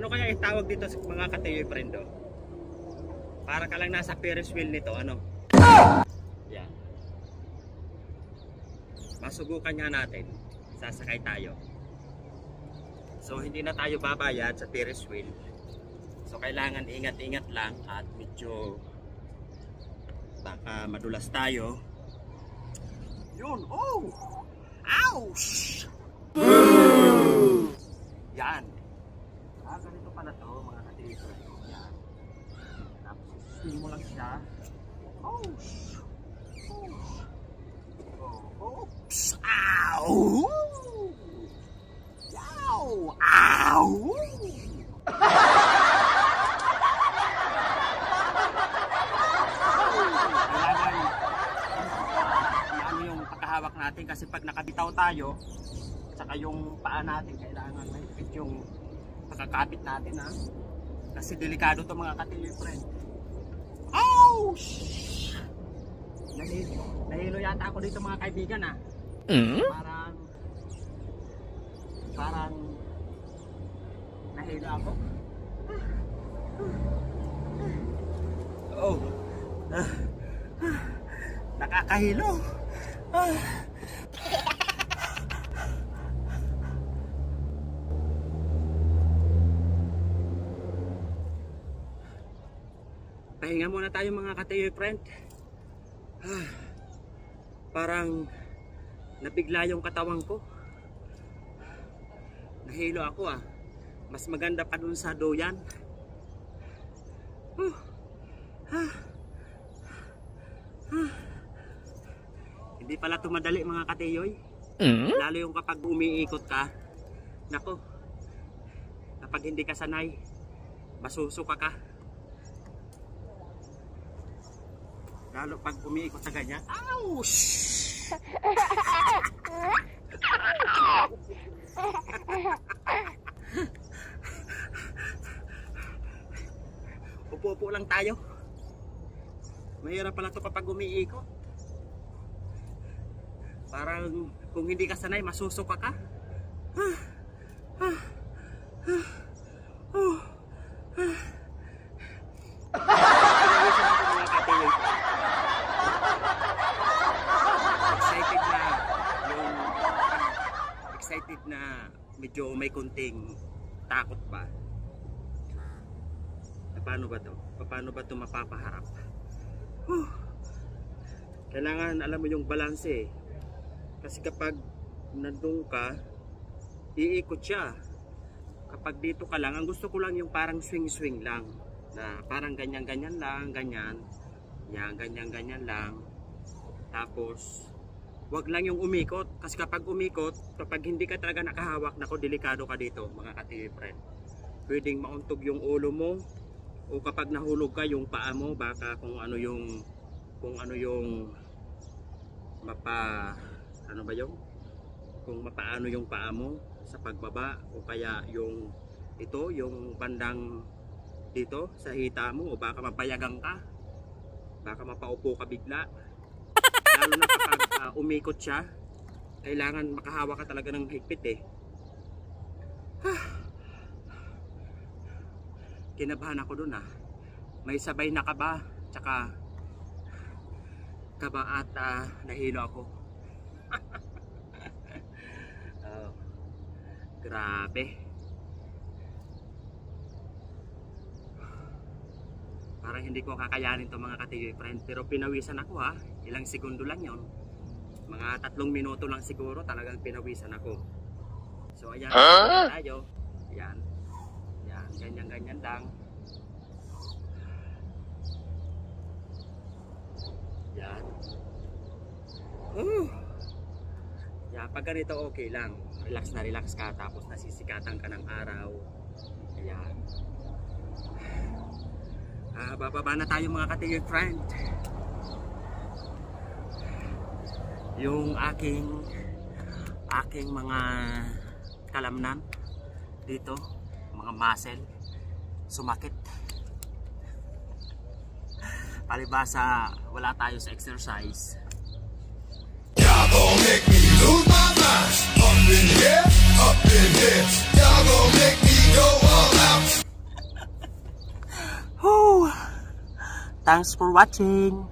Ano kaya itawag dito sa mga katiyoy friendo? Para ka lang nasa Ferris wheel nito, ano? Yan. Masubukan nga natin. Sasakay tayo. So hindi na tayo babayad sa Ferris wheel. So kailangan ingat-ingat lang at medyo baka madulas tayo. Yun, oh! Ouch! Yan. Ganito pala to mga katiyoy friendo. Yan. Tapos swing mo lang siya. Ouch! Oops! Ow! Yow! Ow! Ano yung pagkahawak natin kasi pag nakabitaw tayo saka yung paa natin kailangan mahigpit yung pagkakabit natin ha. Kasi delikado to mga katiyoy friend. Ouch! Nahilo yata ako dito mga kaibigan ha. Parang nahilo ako. Oh. Nakakahilo. Pahinga muna tayo mga katiyoy friend. Parang nabigla yung katawan ko. Nahilo ako ah. Mas maganda pa dun sa doyan. Hindi pala tumadali mga katiyoy. Lalo yung kapag umiikot ka. Nako, kapag hindi ka sanay, masusuka ka. Lalo pag umiikot sa ganyan. Ouch! Upo-upo lang tayo. Mahirap pala ito kapag umiikot. Parang kung hindi ka sanay, masusuka ka. Excited na medyo may kunting takot pa. Paano ba to? Paano ba to mapapaharap? Kailangan alam mo yung balanse eh. Kasi kapag nandun ka, iikot siya. Kapag dito ka lang, ang gusto ko lang yung parang swing-swing lang. Na parang ganyan-ganyan lang, ganyan. Yan, ganyan-ganyan lang. Tapos wag lang yung umikot. Kasi kapag umikot, kapag hindi ka talaga nakahawak, nako, delikado ka dito mga katiyoy friend. Pwedeng mauntog yung ulo mo. O kapag nahulog ka, yung paa mo, baka kung ano yung ano ba yung kung mapaano yung paa mo sa pagbaba, o kaya yung ito, yung bandang dito sa hita mo, o baka mapayagang ka, baka mapaupo ka bigla. Lalo na kapag umikot siya, kailangan makahawa ka talaga ng higpit eh. Kinabahan ako dun ah. May sabay na kaba, tsaka kaba at nahilo ako. Oh, grabe. Parang hindi ko kakayanin to mga katiyoy friend. Pero pinawisan ako ha. Ilang segundo lang yon. Mga 3 minuto lang siguro talagang pinawisan ako. So ayan, tayo. Ayan. Ayan, ganyan-ganyan lang. Yan. Yan, pag ganito okay lang. Relax na relax ka, tapos nasisikatan ka ng araw. Ayan. Bababa na tayo mga katiyoy friend. Yung aking mga kalamnan dito, mga muscle, sumakit. Palibasa wala tayo sa exercise. Y'all gon' make me lose my mind. Up in here, y'all gon' make me go all out. Thanks for watching.